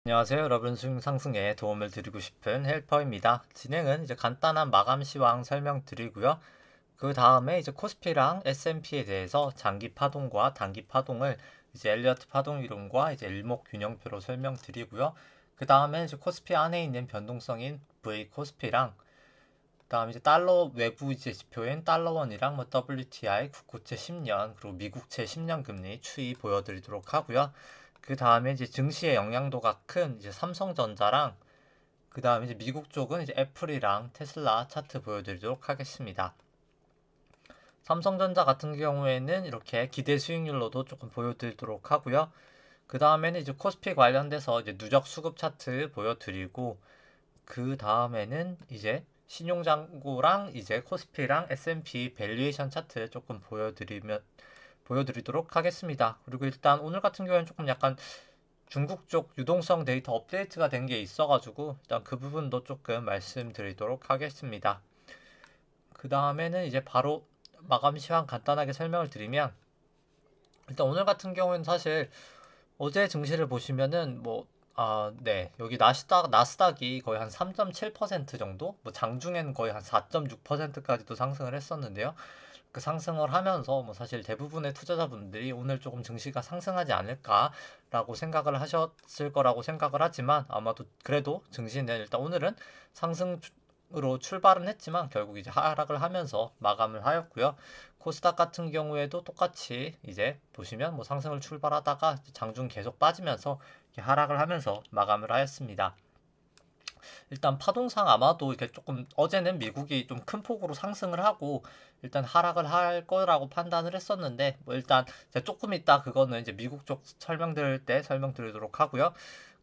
안녕하세요. 여러분 상승에 도움을 드리고 싶은 헬퍼입니다. 진행은 이제 간단한 마감 시황 설명드리고요. 그 다음에 이제 코스피랑 S&P에 대해서 장기 파동과 단기 파동을 이제 엘리어트 파동 이론과 이제 일목균형표로 설명드리고요. 그 다음에 이제 코스피 안에 있는 변동성인 V 코스피랑 그다음 이제 달러 외부 이제 지표인 달러원이랑 뭐 WTI 국고채 10년 그리고 미국채 10년 금리 추이 보여드리도록 하고요. 그 다음에 이제 증시의 영향도가 큰 이제 삼성전자랑 그 다음에 이제 미국 쪽은 이제 애플이랑 테슬라 차트 보여드리도록 하겠습니다. 삼성전자 같은 경우에는 이렇게 기대 수익률로도 조금 보여드리도록 하고요. 그 다음에는 이제 코스피 관련돼서 이제 누적 수급 차트 보여드리고 그 다음에는 이제 신용장고랑 이제 코스피랑 S&P 밸류에이션 차트 조금 보여드리도록 하겠습니다. 그리고 일단 오늘 같은 경우에는 조금 약간 중국 쪽 유동성 데이터 업데이트가 된 게 있어가지고 일단 그 부분도 조금 말씀드리도록 하겠습니다. 그 다음에는 이제 바로 마감 시황 간단하게 설명을 드리면 일단 오늘 같은 경우에는 사실 어제 증시를 보시면은 네. 여기 나스닥이 거의 한 3.7% 정도? 뭐 장중에는 거의 한 4.6%까지도 상승을 했었는데요. 그 상승을 하면서 뭐 사실 대부분의 투자자분들이 오늘 조금 증시가 상승하지 않을까라고 생각을 하셨을 거라고 생각을 하지만 아마도 그래도 증시는 일단 오늘은 상승으로 출발은 했지만 결국 이제 하락을 하면서 마감을 하였고요. 코스닥 같은 경우에도 똑같이 이제 보시면 뭐 상승을 출발하다가 장중 계속 빠지면서 하락을 하면서 마감을 하였습니다. 일단 파동상 아마도 이렇게 조금 어제는 미국이 좀 큰 폭으로 상승을 하고 일단 하락을 할 거라고 판단을 했었는데 뭐 일단 조금 이따 그거는 이제 미국 쪽 설명드릴 때 설명드리도록 하고요.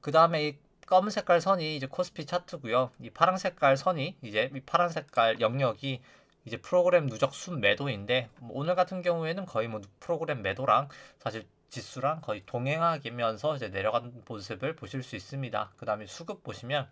그 다음에 이 검은 색깔 선이 이제 코스피 차트고요. 이 파란 색깔 선이 이제 이 파란 색깔 영역이 이제 프로그램 누적 순매도인데 뭐 오늘 같은 경우에는 거의 뭐 프로그램 매도랑 사실 지수랑 거의 동행하면서 이제 내려간 모습을 보실 수 있습니다. 그 다음에 수급 보시면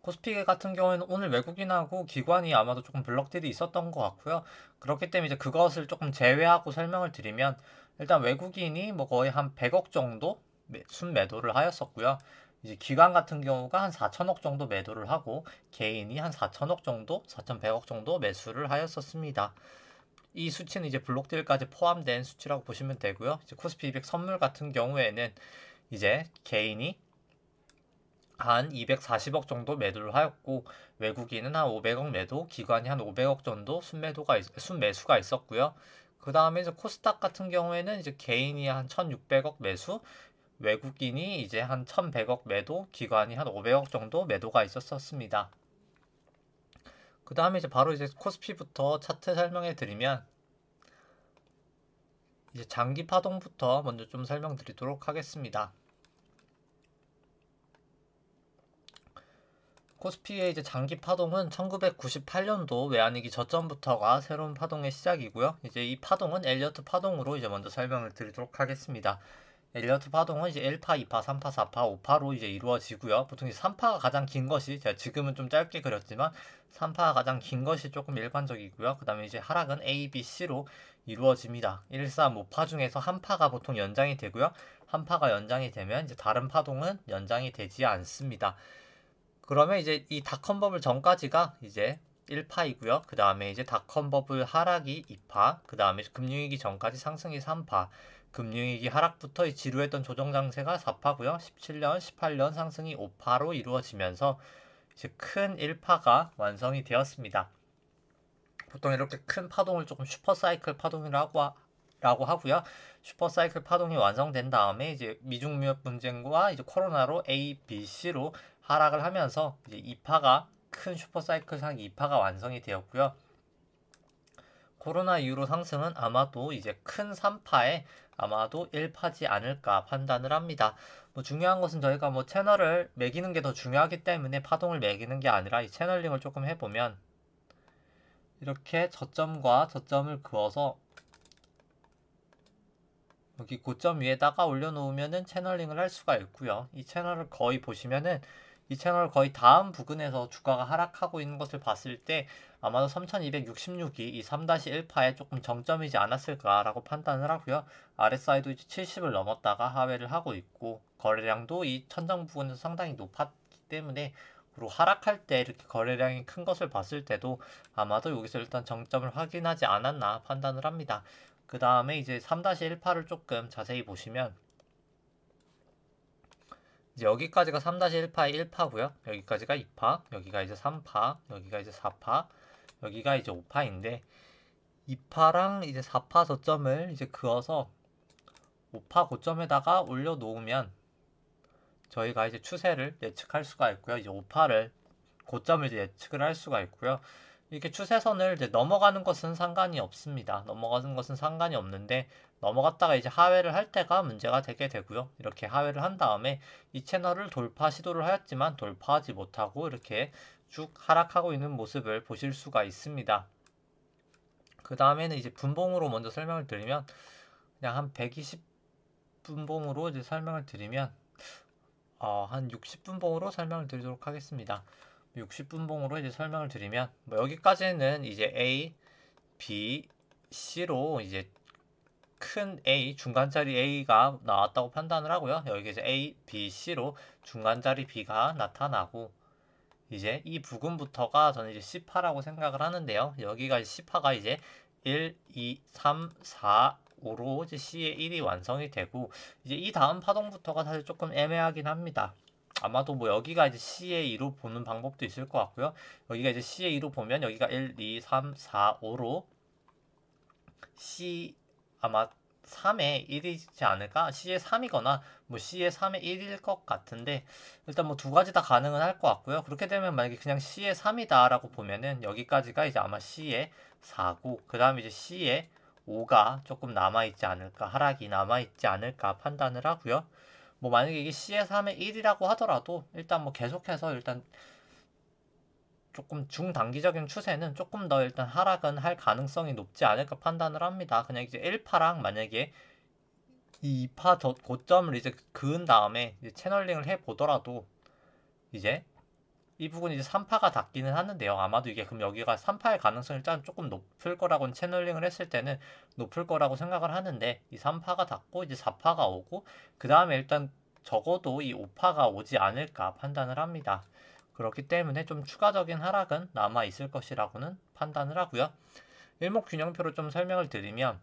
코스피 같은 경우에는 오늘 외국인하고 기관이 아마도 조금 블록딜이 있었던 것 같고요. 그렇기 때문에 이제 그것을 조금 제외하고 설명을 드리면 일단 외국인이 뭐 거의 한 100억 정도 순매도를 하였었고요. 이제 기관 같은 경우가 한 4천억 정도 매도를 하고 개인이 한 4천억 정도, 4,100억 정도 매수를 하였었습니다. 이 수치는 이제 블록딜까지 포함된 수치라고 보시면 되고요. 이제 코스피 200 선물 같은 경우에는 이제 개인이 한 240억 정도 매도를 하였고 외국인은 한 500억 매도, 기관이 한 500억 정도 순매수가 있었고요. 그 다음에 이제 코스닥 같은 경우에는 이제 개인이 한 1,600억 매수, 외국인이 이제 한 1,100억 매도, 기관이 한 500억 정도 매도가 있었습니다. 그 다음에 이제 바로 이제 코스피부터 차트 설명해 드리면 이제 장기 파동부터 먼저 좀 설명드리도록 하겠습니다. 코스피의 이제 장기 파동은 1998년도 외환위기 저점부터가 새로운 파동의 시작이고요. 이제 이 파동은 엘리어트 파동으로 이제 먼저 설명을 드리도록 하겠습니다. 엘리어트 파동은 이제 1파, 2파, 3파, 4파, 5파로 이제 이루어지고요. 보통 이제 3파가 가장 긴 것이 제가 지금은 좀 짧게 그렸지만 3파가 가장 긴 것이 조금 일반적이고요. 그 다음에 이제 하락은 A, B, C로 이루어집니다. 1, 3, 5파 중에서 한 파가 보통 연장이 되고요. 한 파가 연장이 되면 이제 다른 파동은 연장이 되지 않습니다. 그러면 이제 이 닷컴 버블 전까지가 이제 1파이고요. 그 다음에 이제 닷컴 버블 하락이 2파, 그 다음에 금융위기 전까지 상승이 3파, 금융위기 하락부터 지루했던 조정 장세가 4파고요. 17년, 18년 상승이 5파로 이루어지면서 이제 큰 1파가 완성이 되었습니다. 보통 이렇게 큰 파동을 조금 슈퍼사이클 파동이라고 하고요. 슈퍼사이클 파동이 완성된 다음에 이제 미중 무역 분쟁과 이제 코로나로 A, B, C로 하락을 하면서 이제 2파가 큰 슈퍼사이클상 2파가 완성이 되었고요. 코로나 이후로 상승은 아마도 이제 큰 3파에 아마도 1파지 않을까 판단을 합니다. 뭐 중요한 것은 저희가 뭐 채널을 매기는 게 더 중요하기 때문에 파동을 매기는 게 아니라 이 채널링을 조금 해보면 이렇게 저점과 저점을 그어서 여기 고점 위에다가 올려놓으면은 채널링을 할 수가 있고요. 이 채널을 거의 보시면은 이 채널 거의 다음 부근에서 주가가 하락하고 있는 것을 봤을 때 아마도 3266이 이 3-1파에 조금 정점이지 않았을까라고 판단을 하고요. RSI도 이제 70을 넘었다가 하회를 하고 있고 거래량도 이 천장 부근에서 상당히 높았기 때문에 그리고 하락할 때 이렇게 거래량이 큰 것을 봤을 때도 아마도 여기서 일단 정점을 확인하지 않았나 판단을 합니다. 그 다음에 이제 3-1파를 조금 자세히 보시면 이제 여기까지가 3-1파의 1파고요. 여기까지가 2파, 여기가 이제 3파, 여기가 이제 4파, 여기가 이제 5파인데 2파랑 이제 4파 저점을 이제 그어서 5파 고점에다가 올려놓으면 저희가 이제 추세를 예측할 수가 있고요. 이제 5파를 고점을 이제 예측을 할 수가 있고요. 이렇게 추세선을 이제 넘어가는 것은 상관이 없습니다. 넘어가는 것은 상관이 없는데 넘어갔다가 이제 하회를 할 때가 문제가 되게 되고요. 이렇게 하회를 한 다음에 이 채널을 돌파 시도를 하였지만 돌파하지 못하고 이렇게 쭉 하락하고 있는 모습을 보실 수가 있습니다. 그 다음에는 이제 분봉으로 먼저 설명을 드리면 그냥 한 120분봉으로 이제 설명을 드리면 한 60분봉으로 설명을 드리도록 하겠습니다. 60분봉으로 이제 설명을 드리면 뭐 여기까지는 이제 A, B, C로 이제 큰 A, 중간짜리 A가 나왔다고 판단을 하고요. 여기 이제 A, B, C로 중간짜리 B가 나타나고 이제 이 부근부터가 저는 이제 C파라고 생각을 하는데요. 여기가 이제 C파가 이제 1, 2, 3, 4, 5로 이제 C의 1이 완성이 되고 이제 이 다음 파동부터가 사실 조금 애매하긴 합니다. 아마도 뭐 여기가 이제 C의 2로 보는 방법도 있을 것 같고요. 여기가 이제 C의 2로 보면 여기가 1, 2, 3, 4, 5로 C 아마 3의 1이지 않을까? C의 3이거나 뭐 C의 3의 1일 것 같은데 일단 뭐 두 가지 다 가능은 할 것 같고요. 그렇게 되면 만약에 그냥 C의 3이다 라고 보면은 여기까지가 이제 아마 C의 4고 그 다음에 이제 C의 5가 조금 남아있지 않을까, 하락이 남아있지 않을까 판단을 하고요. 뭐 만약에 이게 C의 3의 1이라고 하더라도 일단 뭐 계속해서 일단 조금 중단기적인 추세는 조금 더 일단 하락은 할 가능성이 높지 않을까 판단을 합니다. 그냥 이제 1파랑 만약에 이 2파 고점을 이제 그은 다음에 이제 채널링을 해 보더라도 이제 이 부분이 이제 3파가 닿기는 하는데요. 아마도 이게 그럼 여기가 3파의 가능성이 일단 조금 높을 거라고 채널링을 했을 때는 높을 거라고 생각을 하는데 이 3파가 닿고 이제 4파가 오고 그 다음에 일단 적어도 이 5파가 오지 않을까 판단을 합니다. 그렇기 때문에 좀 추가적인 하락은 남아 있을 것이라고는 판단을 하고요. 일목균형표로 좀 설명을 드리면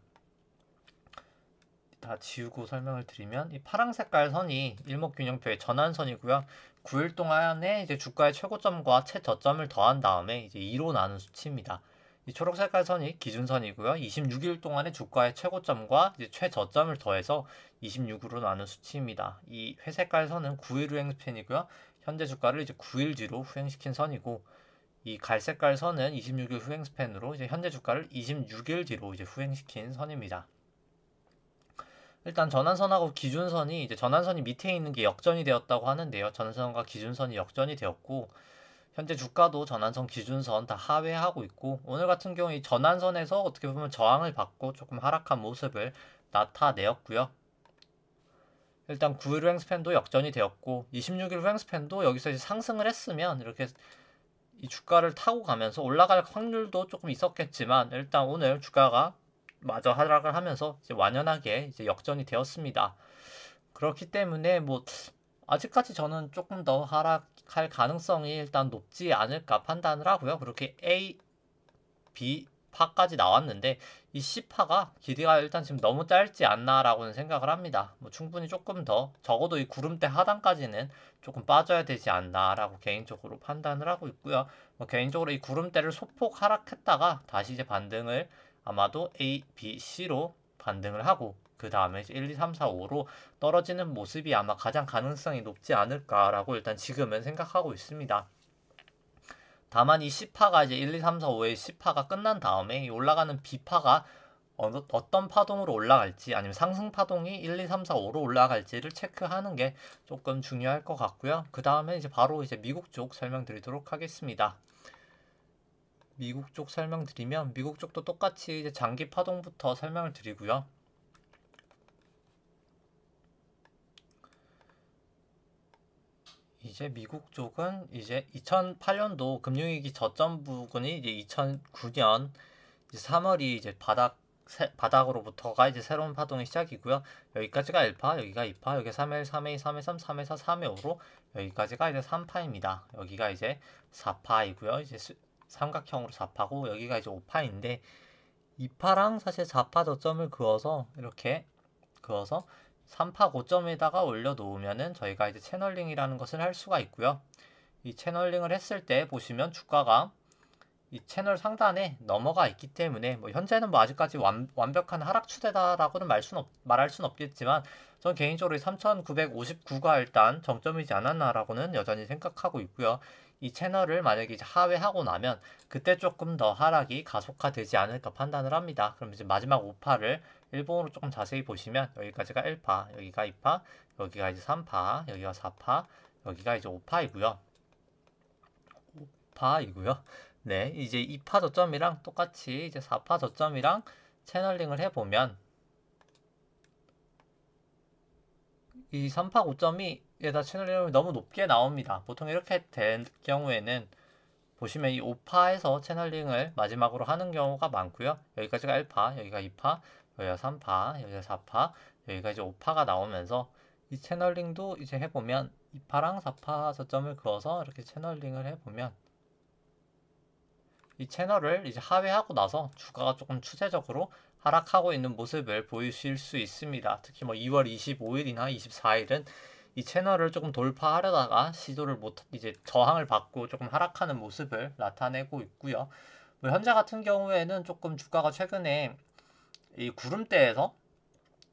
다 지우고 설명을 드리면 이 파랑 색깔 선이 일목균형표의 전환선이고요. 9일 동안에 이제 주가의 최고점과 최저점을 더한 다음에 이제 2로 나눈 수치입니다. 이 초록 색깔 선이 기준선이고요. 26일 동안의 주가의 최고점과 이제 최저점을 더해서 26으로 나눈 수치입니다. 이 회색깔 선은 9일 후행 스팬이고요. 현재 주가를 이제 9일 뒤로 후행시킨 선이고 이 갈색깔 선은 26일 후행 스팬으로 이제 현재 주가를 26일 뒤로 이제 후행시킨 선입니다. 일단 전환선하고 기준선이 이제 전환선이 밑에 있는 게 역전이 되었다고 하는데요. 전환선과 기준선이 역전이 되었고 현재 주가도 전환선, 기준선 다 하회하고 있고 오늘 같은 경우 이 전환선에서 어떻게 보면 저항을 받고 조금 하락한 모습을 나타내었고요. 일단 9일 후행스팬도 역전이 되었고 26일 후행스팬도 여기서 이제 상승을 했으면 이렇게 이 주가를 타고 가면서 올라갈 확률도 조금 있었겠지만 일단 오늘 주가가 마저 하락을 하면서 이제 완연하게 이제 역전이 되었습니다. 그렇기 때문에 뭐 아직까지 저는 조금 더 하락할 가능성이 일단 높지 않을까 판단을 하고요. 그렇게 A, B 파까지 나왔는데 이 C파가 길이가 일단 지금 너무 짧지 않나라고는 생각을 합니다. 뭐 충분히 조금 더 적어도 이 구름대 하단까지는 조금 빠져야 되지 않나라고 개인적으로 판단을 하고 있고요. 뭐 개인적으로 이 구름대를 소폭 하락했다가 다시 이제 반등을 아마도 A, B, C로 반등을 하고 그 다음에 1, 2, 3, 4, 5로 떨어지는 모습이 아마 가장 가능성이 높지 않을까라고 일단 지금은 생각하고 있습니다. 다만 이 C파가 이제 1, 2, 3, 4, 5의 C파가 끝난 다음에 올라가는 B파가 어떤 파동으로 올라갈지 아니면 상승 파동이 1, 2, 3, 4, 5로 올라갈지를 체크하는 게 조금 중요할 것 같고요. 그 다음에 이제 바로 이제 미국 쪽 설명드리도록 하겠습니다. 미국 쪽 설명드리면 미국 쪽도 똑같이 이제 장기 파동부터 설명을 드리고요. 이 이제 미국 쪽은 이제 2008년도 금융위기 저점 부근이 이제 2009년 이제 3월이 이제 바닥으로부터가 이제 새로운 파동의 시작이고요. 여기까지가 1파, 여기가 2파, 여기 3일, 3회, 3회 3, 3회 4, 3회 5로 여기까지가 이제 3파입니다. 여기가 이제 4파이고요. 이제 삼각형으로 4파고 여기가 이제 5파인데 2파랑 사실 4파 저점을 그어서 이렇게 그어서 3파 고점에다가 올려놓으면은 저희가 이제 채널링이라는 것을 할 수가 있고요. 이 채널링을 했을 때 보시면 주가가 이 채널 상단에 넘어가 있기 때문에 뭐 현재는 뭐 아직까지 완벽한 하락 추세다라고는 말할 수는 없겠지만 전 개인적으로 3,959가 일단 정점이지 않았나라고는 여전히 생각하고 있고요. 이 채널을 만약에 이제 하회하고 나면 그때 조금 더 하락이 가속화되지 않을까 판단을 합니다. 그럼 이제 마지막 5파를 일본어로 조금 자세히 보시면 여기까지가 1파, 여기가 2파, 여기가 이제 3파, 여기가 4파, 여기가 이제 5파이고요. 5파이고요. 네, 이제 2파 저점이랑 똑같이 이제 4파 저점이랑 채널링을 해보면 이 3파 고점이 얘다 채널링이 너무 높게 나옵니다. 보통 이렇게 된 경우에는 보시면 이 5파에서 채널링을 마지막으로 하는 경우가 많고요. 여기까지가 1파, 여기가 2파, 여기가 3파, 여기가 4파, 여기가 이제 5파가 나오면서 이 채널링도 이제 해보면 2파랑 4파 저점을 그어서 이렇게 채널링을 해보면 이 채널을 이제 하회하고 나서 주가가 조금 추세적으로 하락하고 있는 모습을 보이실 수 있습니다. 특히 뭐 2월 25일이나 24일은 이 채널을 조금 돌파하려다가 시도를 이제 저항을 받고 조금 하락하는 모습을 나타내고 있고요. 뭐 현재 같은 경우에는 조금 주가가 최근에 이 구름대에서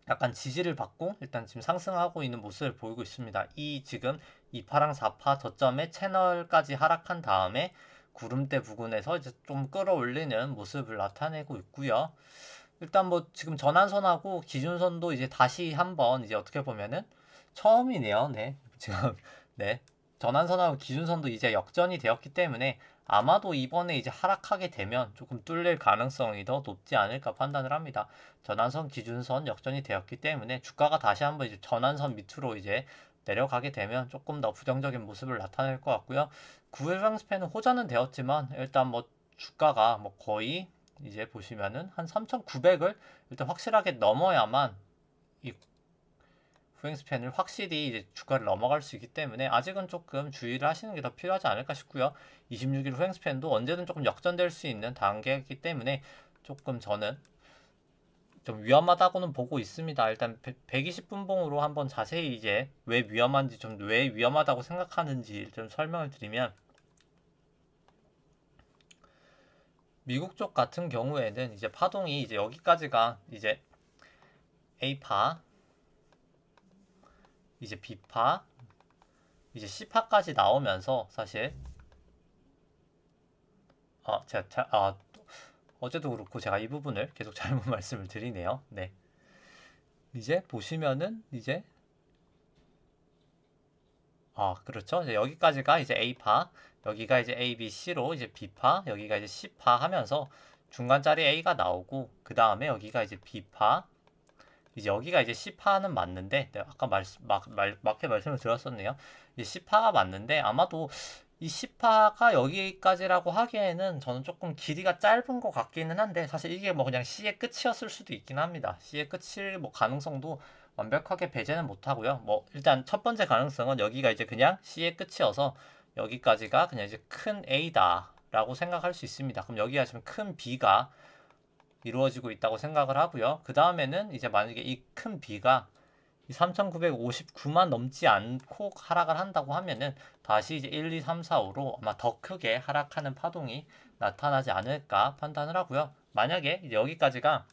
약간 지지를 받고 일단 지금 상승하고 있는 모습을 보이고 있습니다. 이 지금 2파랑 4파 저점의 채널까지 하락한 다음에 구름대 부근에서 이제 좀 끌어올리는 모습을 나타내고 있고요. 일단 뭐 지금 전환선하고 기준선도 이제 다시 한번 이제 어떻게 보면은 처음이네요. 네. 지금 네. 전환선하고 기준선도 이제 역전이 되었기 때문에 아마도 이번에 이제 하락하게 되면 조금 뚫릴 가능성이 더 높지 않을까 판단을 합니다. 전환선, 기준선 역전이 되었기 때문에 주가가 다시 한번 이제 전환선 밑으로 이제 내려가게 되면 조금 더 부정적인 모습을 나타낼 것 같고요. 9일 횡스팬은 호전은 되었지만 일단 뭐 주가가 뭐 거의 이제 보시면은 한 3,900을 일단 확실하게 넘어야만 이 후행스팬을 확실히 이제 주가를 넘어갈 수 있기 때문에 아직은 조금 주의를 하시는 게 더 필요하지 않을까 싶고요. 26일 후행스팬도 언제든 조금 역전될 수 있는 단계이기 때문에 조금 저는 좀 위험하다고는 보고 있습니다. 일단 120분봉으로 한번 자세히 이제 왜 위험한지 좀 왜 위험하다고 생각하는지 좀 설명을 드리면 미국 쪽 같은 경우에는 이제 파동이 이제 여기까지가 이제 A파, 이제 B파, 이제 C파까지 나오면서 사실 어제도 그렇고 제가 이 부분을 계속 잘못 말씀을 드리네요. 네. 이제 보시면은 이제 그렇죠. 이제 여기까지가 이제 A파, 여기가 이제 A, B, C로 이제 B파, 여기가 이제 C파 하면서 중간짜리 A가 나오고 그 다음에 여기가 이제 B파, 이제 여기가 이제 C파는 맞는데 아까 맞게 말씀을 드렸었네요. 이제 C파가 맞는데 아마도 이 C파가 여기까지라고 하기에는 저는 조금 길이가 짧은 것 같기는 한데 사실 이게 뭐 그냥 C의 끝이었을 수도 있긴 합니다. C의 끝일 뭐 가능성도 완벽하게 배제는 못하고요. 뭐 일단 첫 번째 가능성은 여기가 이제 그냥 C의 끝이어서 여기까지가 그냥 이제 큰 A다 라고 생각할 수 있습니다. 그럼 여기가 지금 큰 B가 이루어지고 있다고 생각을 하고요. 그 다음에는 이제 만약에 이 큰 B가 3,959만 넘지 않고 하락을 한다고 하면은 다시 이제 1, 2, 3, 4, 5로 아마 더 크게 하락하는 파동이 나타나지 않을까 판단을 하고요. 만약에 이제 여기까지가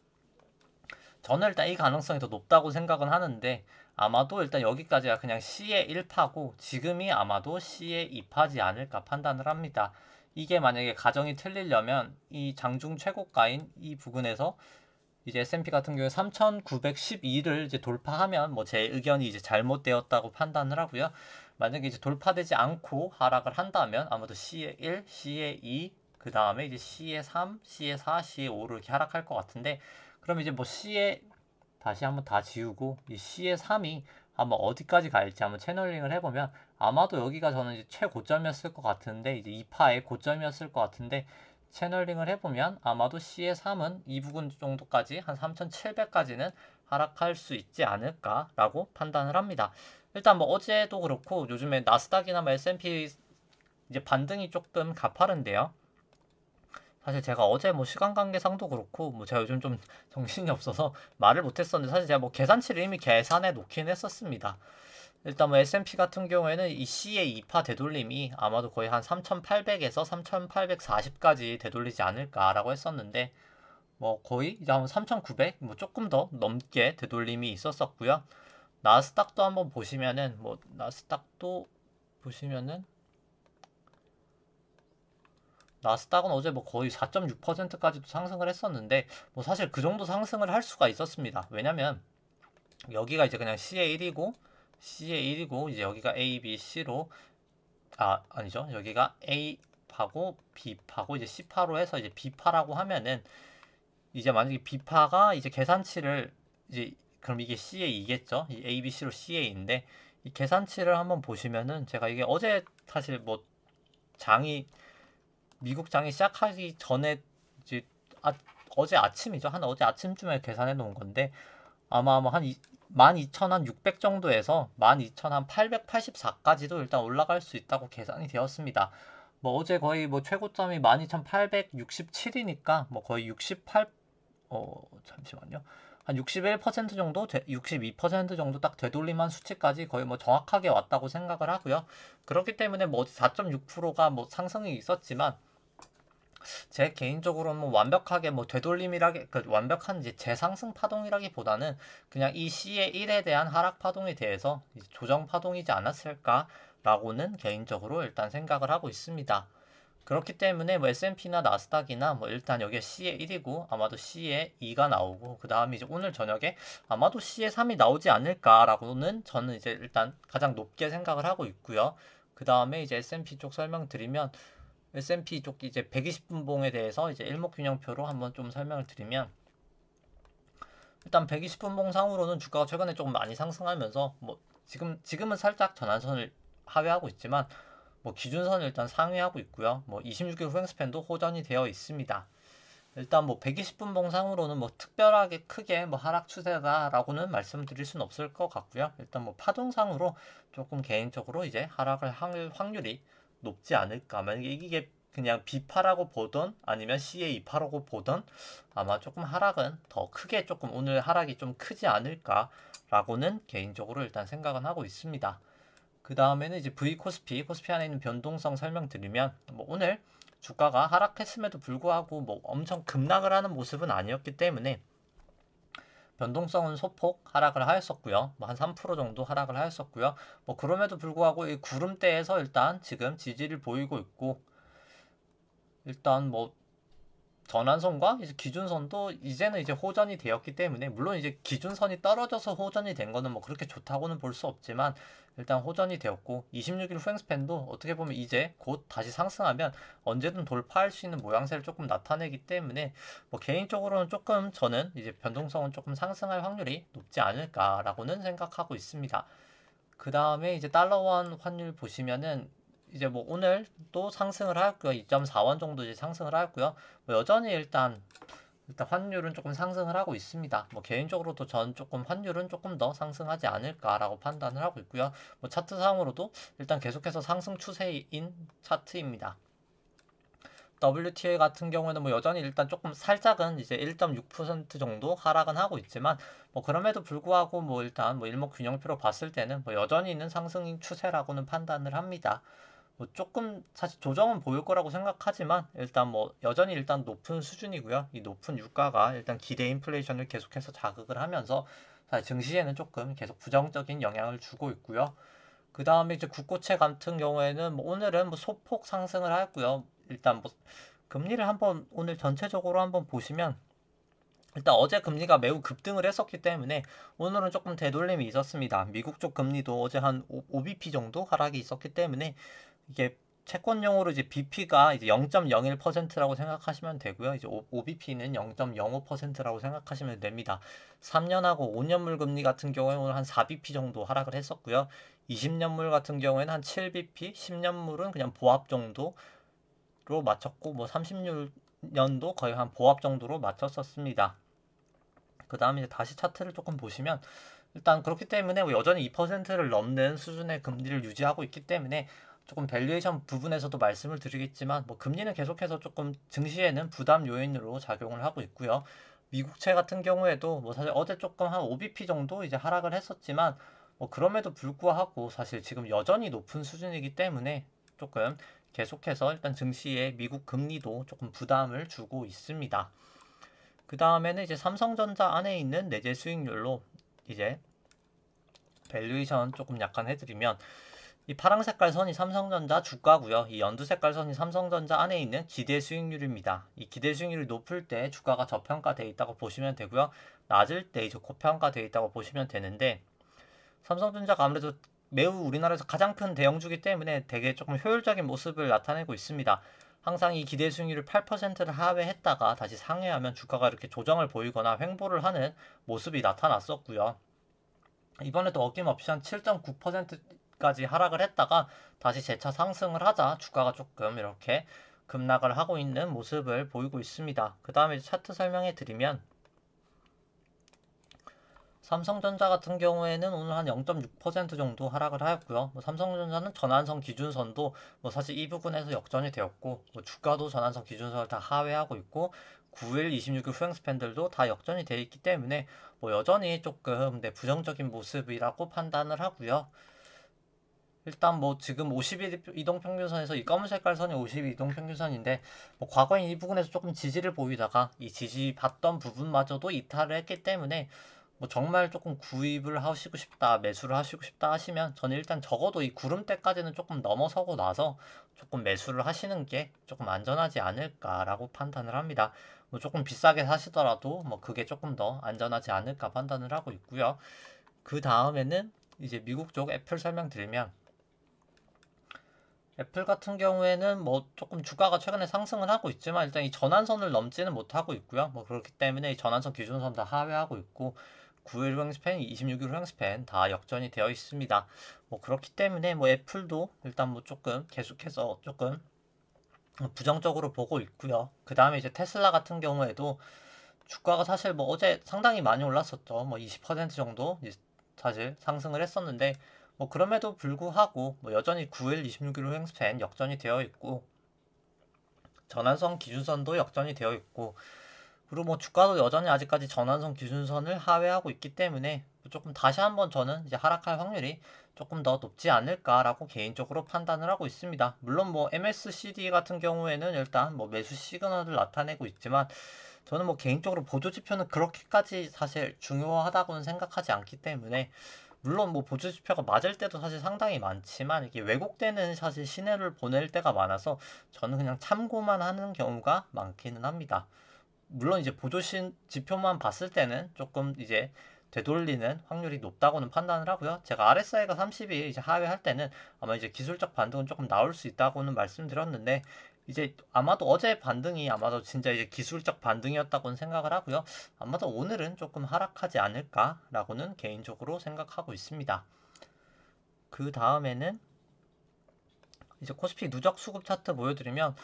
저는 일단 이 가능성이 더 높다고 생각은 하는데 아마도 일단 여기까지가 그냥 C의 1파고 지금이 아마도 C의 2파지 않을까 판단을 합니다. 이게 만약에 가정이 틀리려면 이 장중 최고가인 이 부근에서 이제 S&P 같은 경우에 3,912를 이제 돌파하면 뭐 제 의견이 이제 잘못되었다고 판단을 하고요. 만약에 이제 돌파되지 않고 하락을 한다면 아마도 C의 1, C의 2, 그 다음에 이제 C의 3, C의 4, C의 5를 이렇게 하락할 것 같은데 그럼 이제 뭐 C의 다시 한번 다 지우고 이 C의 3이 한번 어디까지 갈지 한번 채널링을 해보면 아마도 여기가 저는 이제 최고점이었을 것 같은데 이제 2파의 고점이었을 것 같은데 채널링을 해보면 아마도 CA3은 이 부분 정도까지 한 3,700까지는 하락할 수 있지 않을까라고 판단을 합니다. 일단 뭐 어제도 그렇고 요즘에 나스닥이나 뭐 S&P 이제 반등이 조금 가파른데요. 사실 제가 어제 뭐 시간 관계상도 그렇고 뭐 제가 요즘 좀 정신이 없어서 말을 못했었는데 사실 제가 뭐 계산치를 이미 계산해 놓긴 했었습니다. 일단 뭐 S&P 같은 경우에는 이 C의 2파 되돌림이 아마도 거의 한 3,800에서 3,840까지 되돌리지 않을까라고 했었는데 뭐 거의 이제 한 3,900, 뭐 조금 더 넘게 되돌림이 있었었고요. 나스닥도 한번 보시면은 뭐 나스닥도 보시면은 나스닥은 어제 뭐 거의 4.6%까지도 상승을 했었는데 뭐 사실 그 정도 상승을 할 수가 있었습니다. 왜냐면 여기가 이제 그냥 CA1이고 이제 여기가 A, B, C로 아니죠. 여기가 A파고 B파고 이제 C파로 해서 이제 B파라고 하면은 이제 만약에 B파가 이제 계산치를 이제 그럼 이게 CA2겠죠. 이 A, B, C로 CA인데 이 계산치를 한번 보시면은 제가 이게 어제 사실 뭐 장이 미국 장이 시작하기 전에 이제 어제 아침이죠. 한 어제 아침쯤에 계산해 놓은 건데 아마 한 12,600 정도에서 12,884까지도 일단 올라갈 수 있다고 계산이 되었습니다. 뭐 어제 거의 뭐 최고점이 12,867이니까 뭐 거의 68 잠시만요. 한 61% 정도, 62% 정도 딱 되돌림한 수치까지 거의 뭐 정확하게 왔다고 생각을 하고요. 그렇기 때문에 뭐 4.6%가 뭐 상승이 있었지만 제 개인적으로는 뭐 완벽하게 뭐 되돌림이라기 그 완벽한 이제 재상승 파동이라기보다는 그냥 이 C의 1에 대한 하락 파동에 대해서 이제 조정 파동이지 않았을까라고는 개인적으로 일단 생각을 하고 있습니다. 그렇기 때문에 뭐 S&P나 나스닥이나 뭐 일단 여기에 C의 1이고 아마도 C의 2가 나오고 그 다음에 이제 오늘 저녁에 아마도 C의 3이 나오지 않을까라고는 저는 이제 일단 가장 높게 생각을 하고 있고요. 그 다음에 이제 S&P 쪽 설명드리면 S&P 쪽 이제 120분봉에 대해서 이제 일목균형표로 한번 좀 설명을 드리면 일단 120분봉 상으로는 주가가 최근에 조금 많이 상승하면서 뭐 지금은 살짝 전환선을 하회하고 있지만 뭐 기준선을 일단 상회하고 있고요. 뭐 26일 후행 스팬도 호전이 되어 있습니다. 일단 뭐 120분봉 상으로는 뭐 특별하게 크게 뭐 하락 추세다라고는 말씀드릴 수는 없을 것 같고요. 일단 뭐 파동상으로 조금 개인적으로 이제 하락을 할 확률이 높지 않을까. 만약에 이게 그냥 B파라고 보던 아니면 CA2파라고 보던 아마 조금 하락은 더 크게 조금 오늘 하락이 좀 크지 않을까라고는 개인적으로 일단 생각은 하고 있습니다. 그 다음에는 이제 V 코스피 안에 있는 변동성 설명드리면 뭐 오늘 주가가 하락했음에도 불구하고 뭐 엄청 급락을 하는 모습은 아니었기 때문에 변동성은 소폭 하락을 하였었고요. 뭐 한 3% 정도 하락을 하였었고요. 뭐 그럼에도 불구하고 이 구름대에서 일단 지금 지지를 보이고 있고 일단 뭐 전환선과 이제 기준선도 이제는 이제 호전이 되었기 때문에 물론 이제 기준선이 떨어져서 호전이 된 거는 뭐 그렇게 좋다고는 볼 수 없지만 일단 호전이 되었고 26일 후행스팬도 어떻게 보면 이제 곧 다시 상승하면 언제든 돌파할 수 있는 모양새를 조금 나타내기 때문에 뭐 개인적으로는 조금 저는 이제 변동성은 조금 상승할 확률이 높지 않을까라고는 생각하고 있습니다. 그 다음에 이제 달러원 환율 보시면은 이제 뭐 오늘 또 상승을 하였고요. 2.4원 정도 이제 상승을 하였고요. 뭐 여전히 일단 환율은 조금 상승을 하고 있습니다. 뭐 개인적으로도 전 조금 환율은 조금 더 상승하지 않을까라고 판단을 하고 있고요. 뭐 차트상으로도 일단 계속해서 상승 추세인 차트입니다. WTA 같은 경우에는 뭐 여전히 일단 조금 살짝은 이제 1.6% 정도 하락은 하고 있지만 뭐 그럼에도 불구하고 뭐 일단 뭐 일목균형표로 봤을 때는 뭐 여전히 있는 상승 추세라고는 판단을 합니다. 뭐 조금 사실 조정은 보일 거라고 생각하지만 일단 뭐 여전히 일단 높은 수준이고요. 이 높은 유가가 일단 기대 인플레이션을 계속해서 자극을 하면서 사실 증시에는 조금 계속 부정적인 영향을 주고 있고요. 그 다음에 이제 국고채 같은 경우에는 뭐 오늘은 뭐 소폭 상승을 하였고요. 일단 뭐 금리를 한번 오늘 전체적으로 한번 보시면 일단 어제 금리가 매우 급등을 했었기 때문에 오늘은 조금 되돌림이 있었습니다. 미국 쪽 금리도 어제 한 5bp 정도 하락이 있었기 때문에 이게 채권용으로 이제 BP가 이제 0.01%라고 생각하시면 되고요. 이제 OBP는 0.05%라고 생각하시면 됩니다. 3년하고 5년물 금리 같은 경우에는 오늘 한 4bp 정도 하락을 했었고요. 20년물 같은 경우에는 한 7bp, 10년물은 그냥 보합 정도로 맞췄고 뭐 30년도 거의 한 보합 정도로 맞췄었습니다. 그 다음에 이제 다시 차트를 조금 보시면 일단 그렇기 때문에 여전히 2%를 넘는 수준의 금리를 유지하고 있기 때문에 조금 밸류에이션 부분에서도 말씀을 드리겠지만 뭐 금리는 계속해서 조금 증시에는 부담 요인으로 작용을 하고 있고요. 미국채 같은 경우에도 뭐 사실 어제 조금 한 5bp 정도 이제 하락을 했었지만 뭐 그럼에도 불구하고 사실 지금 여전히 높은 수준이기 때문에 조금 계속해서 일단 증시에 미국 금리도 조금 부담을 주고 있습니다. 그 다음에는 이제 삼성전자 안에 있는 내재 수익률로 이제 밸류에이션 조금 약간 해드리면 이 파랑 색깔 선이 삼성전자 주가고요. 이 연두 색깔 선이 삼성전자 안에 있는 기대 수익률입니다. 이 기대 수익률이 높을 때 주가가 저평가되어 있다고 보시면 되고요. 낮을 때 이제 고평가되어 있다고 보시면 되는데 삼성전자가 아무래도 매우 우리나라에서 가장 큰 대형주기 때문에 되게 조금 효율적인 모습을 나타내고 있습니다. 항상 이 기대 수익률을 8%를 하회했다가 다시 상회하면 주가가 이렇게 조정을 보이거나 횡보를 하는 모습이 나타났었고요. 이번에도 어김없이 한 7.9%까지 하락을 했다가 다시 재차 상승을 하자 주가가 조금 이렇게 급락을 하고 있는 모습을 보이고 있습니다. 그 다음에 차트 설명해 드리면 삼성전자 같은 경우에는 오늘 한 0.6% 정도 하락을 하였고요. 삼성전자는 전환선 기준선도 사실 이 부분에서 역전이 되었고 주가도 전환선 기준선을 다 하회하고 있고 9일, 26일 후행 스팬들도 다 역전이 되어 있기 때문에 여전히 조금 부정적인 모습이라고 판단을 하고요. 일단 지금 50일 이동평균선에서 이 검은 색깔 선이 50일 이동평균선인데 과거에 이 부분에서 조금 지지를 보이다가 이 지지 받던 부분마저도 이탈을 했기 때문에 정말 조금 구입을 하시고 싶다, 매수를 하시고 싶다 하시면 저는 일단 적어도 이 구름대까지는 조금 넘어서고 나서 조금 매수를 하시는 게 조금 안전하지 않을까라고 판단을 합니다. 조금 비싸게 사시더라도 그게 조금 더 안전하지 않을까 판단을 하고 있고요. 그 다음에는 이제 미국 쪽 애플 설명드리면 애플 같은 경우에는 조금 주가가 최근에 상승을 하고 있지만 일단 이 전환선을 넘지는 못하고 있고요. 그렇기 때문에 이 전환선 기준선 다 하회하고 있고 9일 후행 스팬, 26일 후행 스팬 다 역전이 되어 있습니다. 그렇기 때문에 애플도 일단 조금 계속해서 조금 부정적으로 보고 있고요. 그 다음에 이제 테슬라 같은 경우에도 주가가 사실 어제 상당히 많이 올랐었죠. 20% 정도 사실 상승을 했었는데 그럼에도 불구하고 여전히 9일, 26일 후행 스팬 역전이 되어 있고 전환선 기준선도 역전이 되어 있고 그리고 주가도 여전히 아직까지 전환선 기준선을 하회하고 있기 때문에 조금 다시 한번 저는 이제 하락할 확률이 조금 더 높지 않을까라고 개인적으로 판단을 하고 있습니다. 물론 MACD 같은 경우에는 일단 매수 시그널을 나타내고 있지만 저는 개인적으로 보조 지표는 그렇게까지 사실 중요하다고는 생각하지 않기 때문에 물론 보조 지표가 맞을 때도 사실 상당히 많지만 이게 왜곡되는 사실 시그널을 보낼 때가 많아서 저는 그냥 참고만 하는 경우가 많기는 합니다. 물론 이제 보조 지표만 봤을 때는 조금 이제 되돌리는 확률이 높다고는 판단을 하고요. 제가 RSI가 30일 이제 하회할 때는 아마 이제 기술적 반등은 조금 나올 수 있다고는 말씀드렸는데 이제 아마도 어제 반등이 아마도 진짜 이제 기술적 반등이었다고는 생각을 하고요. 아마도 오늘은 조금 하락하지 않을까라고는 개인적으로 생각하고 있습니다. 그 다음에는 이제 코스피 누적 수급 차트 보여드리면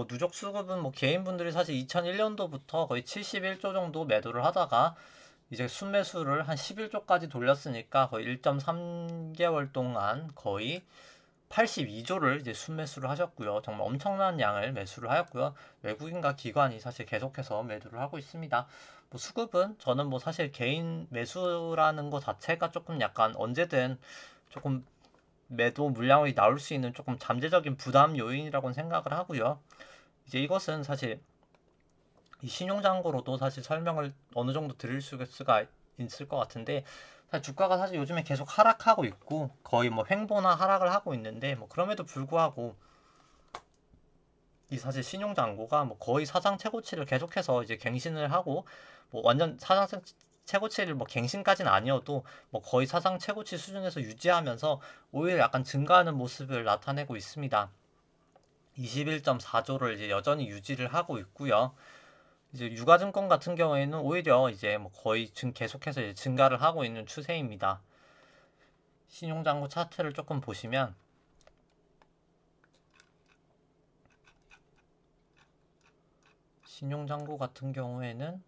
누적 수급은 개인분들이 사실 2001년도부터 거의 71조 정도 매도를 하다가 이제 순매수를 한 11조까지 돌렸으니까 거의 1.3개월 동안 거의 82조를 이제 순매수를 하셨고요. 정말 엄청난 양을 매수를 하였고요. 외국인과 기관이 사실 계속해서 매도를 하고 있습니다. 수급은 저는 사실 개인 매수라는 것 자체가 조금 약간 언제든 조금 매도 물량이 나올 수 있는 조금 잠재적인 부담 요인이라고는 생각을 하고요. 이제 이것은 사실 이 신용장고로도 사실 설명을 어느 정도 드릴 수가 있을 것 같은데 사실 주가가 사실 요즘에 계속 하락하고 있고 거의 횡보나 하락을 하고 있는데 그럼에도 불구하고 이 사실 신용장고가 거의 사상 최고치를 계속해서 이제 갱신을 하고 완전 사상 최고치를 갱신까지는 아니어도 거의 사상 최고치 수준에서 유지하면서 오히려 약간 증가하는 모습을 나타내고 있습니다. 21.4조를 이제 여전히 유지를 하고 있고요. 이제 유가증권 같은 경우에는 오히려 이제 뭐 거의 계속해서 이제 증가를 하고 있는 추세입니다. 신용장고 차트를 조금 보시면 신용장고 같은 경우에는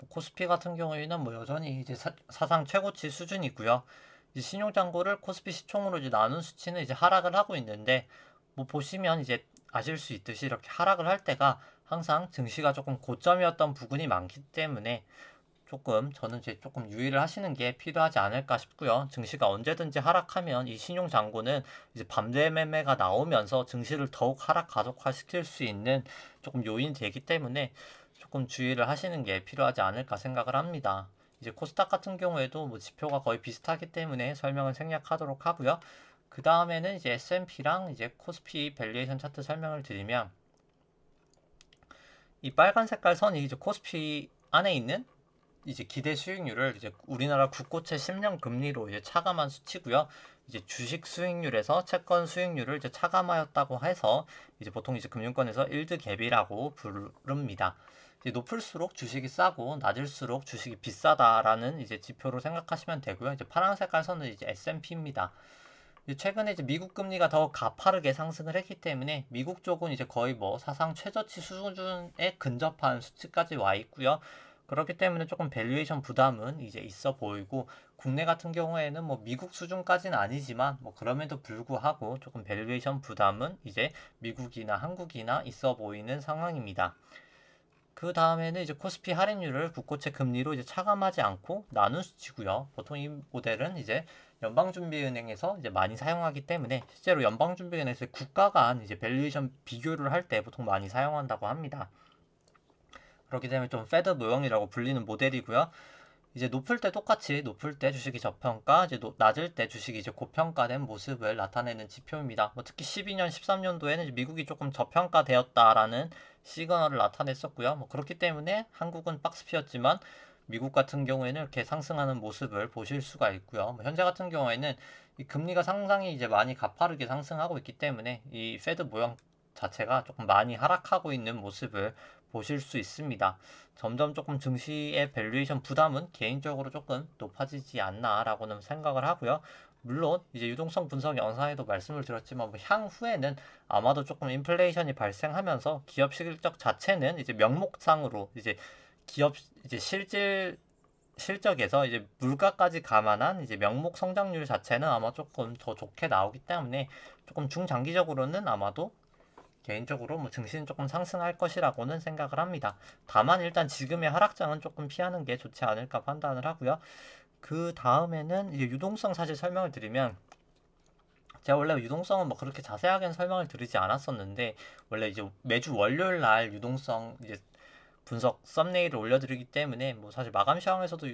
코스피 같은 경우에는 뭐 여전히 이제 사상 최고치 수준이고요. 이제 신용장고를 코스피 시총으로 이제 나눈 수치는 이제 하락을 하고 있는데 뭐 보시면 이제 아실 수 있듯이 이렇게 하락을 할 때가 항상 증시가 조금 고점이었던 부분이 많기 때문에 조금 저는 이제 조금 유의를 하시는 게 필요하지 않을까 싶고요. 증시가 언제든지 하락하면 이 신용장고는 이제 밤새 매매가 나오면서 증시를 더욱 하락 가속화시킬 수 있는 조금 요인이 되기 때문에 조금 주의를 하시는 게 필요하지 않을까 생각을 합니다. 이제 코스닥 같은 경우에도 뭐 지표가 거의 비슷하기 때문에 설명을 생략하도록 하고요. 그 다음에는 이제 S&P랑 이제 코스피 밸류에이션 차트 설명을 드리면 이 빨간 색깔 선이 이제 코스피 안에 있는 이제 기대 수익률을 이제 우리나라 국고채 10년 금리로 이제 차감한 수치고요. 이제 주식 수익률에서 채권 수익률을 이제 차감하였다고 해서 이제 보통 이제 금융권에서 일드 갭이라고 부릅니다. 이제 높을수록 주식이 싸고 낮을수록 주식이 비싸다라는 이제 지표로 생각하시면 되고요. 이제 파란 색깔 선은 이제 S&P입니다. 최근에 이제 미국 금리가 더 가파르게 상승을 했기 때문에 미국 쪽은 이제 거의 뭐 사상 최저치 수준에 근접한 수치까지 와 있고요. 그렇기 때문에 조금 밸류에이션 부담은 이제 있어 보이고 국내 같은 경우에는 뭐 미국 수준까지는 아니지만 뭐 그럼에도 불구하고 조금 밸류에이션 부담은 이제 미국이나 한국이나 있어 보이는 상황입니다. 그 다음에는 이제 코스피 할인율을 국고채 금리로 이제 차감하지 않고 나눈 수치고요. 보통 이 모델은 이제 연방준비은행에서 이제 많이 사용하기 때문에 실제로 연방준비은행에서 국가 간 이제 밸류에이션 비교를 할 때 보통 많이 사용한다고 합니다. 그렇기 때문에 좀 페드 모형이라고 불리는 모델이고요. 이제 높을 때 똑같이 높을 때 주식이 저평가, 이제 낮을 때 주식이 이제 고평가된 모습을 나타내는 지표입니다. 뭐 특히 12년, 13년도에는 미국이 조금 저평가되었다라는 시그널을 나타냈었고요. 뭐 그렇기 때문에 한국은 박스피였지만 미국 같은 경우에는 이렇게 상승하는 모습을 보실 수가 있고요. 뭐 현재 같은 경우에는 이 금리가 상당히 이제 많이 가파르게 상승하고 있기 때문에 이 페드 모형 자체가 조금 많이 하락하고 있는 모습을 보실 수 있습니다. 점점 조금 증시의 밸류에이션 부담은 개인적으로 조금 높아지지 않나라고는 생각을 하고요. 물론 이제 유동성 분석 영상에도 말씀을 드렸지만 뭐 향후에는 아마도 조금 인플레이션이 발생하면서 기업 실적 자체는 이제 명목상으로 이제 기업 이제 실적에서 이제 물가까지 감안한 이제 명목 성장률 자체는 아마 조금 더 좋게 나오기 때문에 조금 중장기적으로는 아마도 개인적으로 뭐 증시는 조금 상승할 것이라고는 생각을 합니다. 다만 일단 지금의 하락장은 조금 피하는 게 좋지 않을까 판단을 하고요. 그 다음에는 이제 유동성 사실 설명을 드리면 제가 원래 유동성은 뭐 그렇게 자세하게는 설명을 드리지 않았었는데 원래 이제 매주 월요일 날 유동성 이제 분석 썸네일을 올려드리기 때문에 뭐 사실 마감 시황에서도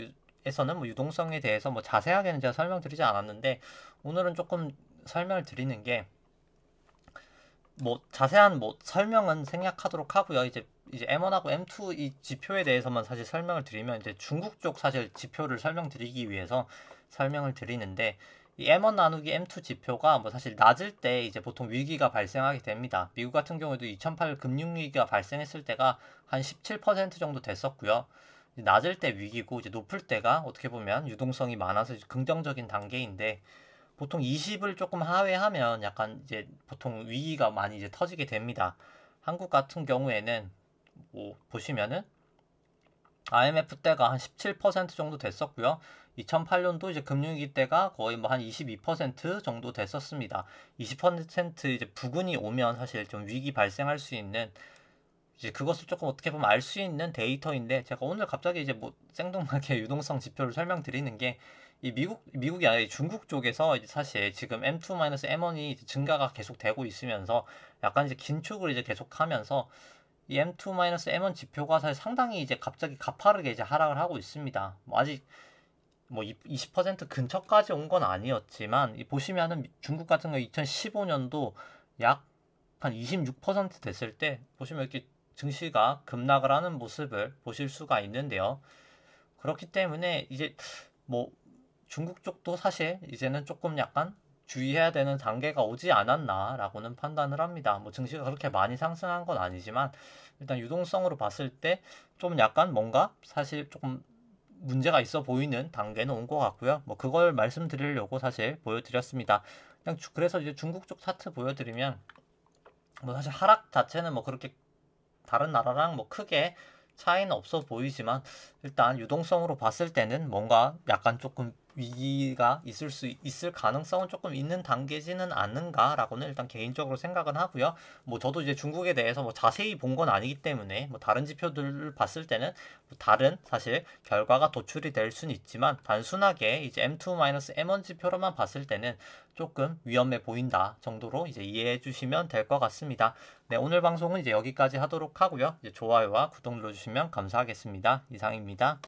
에서는 뭐 유동성에 대해서 뭐 자세하게는 제가 설명드리지 않았는데 오늘은 조금 설명을 드리는 게 뭐 자세한 뭐 설명은 생략하도록 하고요. 이제 M1하고 M2 이 지표에 대해서만 사실 설명을 드리면 이제 중국 쪽 사실 지표를 설명드리기 위해서 설명을 드리는데 이 M1 나누기 M2 지표가 뭐 사실 낮을 때 이제 보통 위기가 발생하게 됩니다. 미국 같은 경우에도 2008 금융위기가 발생했을 때가 한 17% 정도 됐었고요. 낮을 때 위기고 이제 높을 때가 어떻게 보면 유동성이 많아서 긍정적인 단계인데 보통 20을 조금 하회하면 약간 이제 보통 위기가 많이 이제 터지게 됩니다. 한국 같은 경우에는 뭐 보시면은 IMF 때가 한 17% 정도 됐었고요. 2008년도 이제 금융위기 때가 거의 뭐 한 22% 정도 됐었습니다. 20% 이제 부근이 오면 사실 좀 위기 발생할 수 있는 이제 그것을 조금 어떻게 보면 알 수 있는 데이터인데 제가 오늘 갑자기 이제 뭐 생뚱하게 유동성 지표를 설명드리는 게 이 미국이 아니라 중국 쪽에서 이제 사실 지금 M2-M1이 증가가 계속 되고 있으면서 약간 이제 긴축을 이제 계속하면서 이 M2-M1 지표가 사실 상당히 이제 갑자기 가파르게 이제 하락을 하고 있습니다. 뭐 아직 뭐 20% 근처까지 온 건 아니었지만 이 보시면은 중국 같은 거 2015년도 약 한 26% 됐을 때 보시면 이렇게 증시가 급락을 하는 모습을 보실 수가 있는데요. 그렇기 때문에 이제 뭐 중국 쪽도 사실 이제는 조금 약간 주의해야 되는 단계가 오지 않았나라고는 판단을 합니다. 뭐 증시가 그렇게 많이 상승한 건 아니지만 일단 유동성으로 봤을 때 좀 약간 뭔가 사실 조금 문제가 있어 보이는 단계는 온 것 같고요. 뭐 그걸 말씀드리려고 사실 보여드렸습니다. 그냥 그래서 이제 중국 쪽 차트 보여드리면 뭐 사실 하락 자체는 뭐 그렇게 다른 나라랑 뭐 크게 차이는 없어 보이지만 일단 유동성으로 봤을 때는 뭔가 약간 조금 위기가 있을 가능성은 조금 있는 단계지는 않는가라고는 일단 개인적으로 생각은 하고요. 뭐 저도 이제 중국에 대해서 뭐 자세히 본 건 아니기 때문에 뭐 다른 지표들을 봤을 때는 뭐 다른 사실 결과가 도출이 될 수는 있지만 단순하게 이제 M2-M1 지표로만 봤을 때는 조금 위험해 보인다 정도로 이제 이해해 주시면 될 것 같습니다. 네, 오늘 방송은 이제 여기까지 하도록 하고요. 이제 좋아요와 구독 눌러주시면 감사하겠습니다. 이상입니다.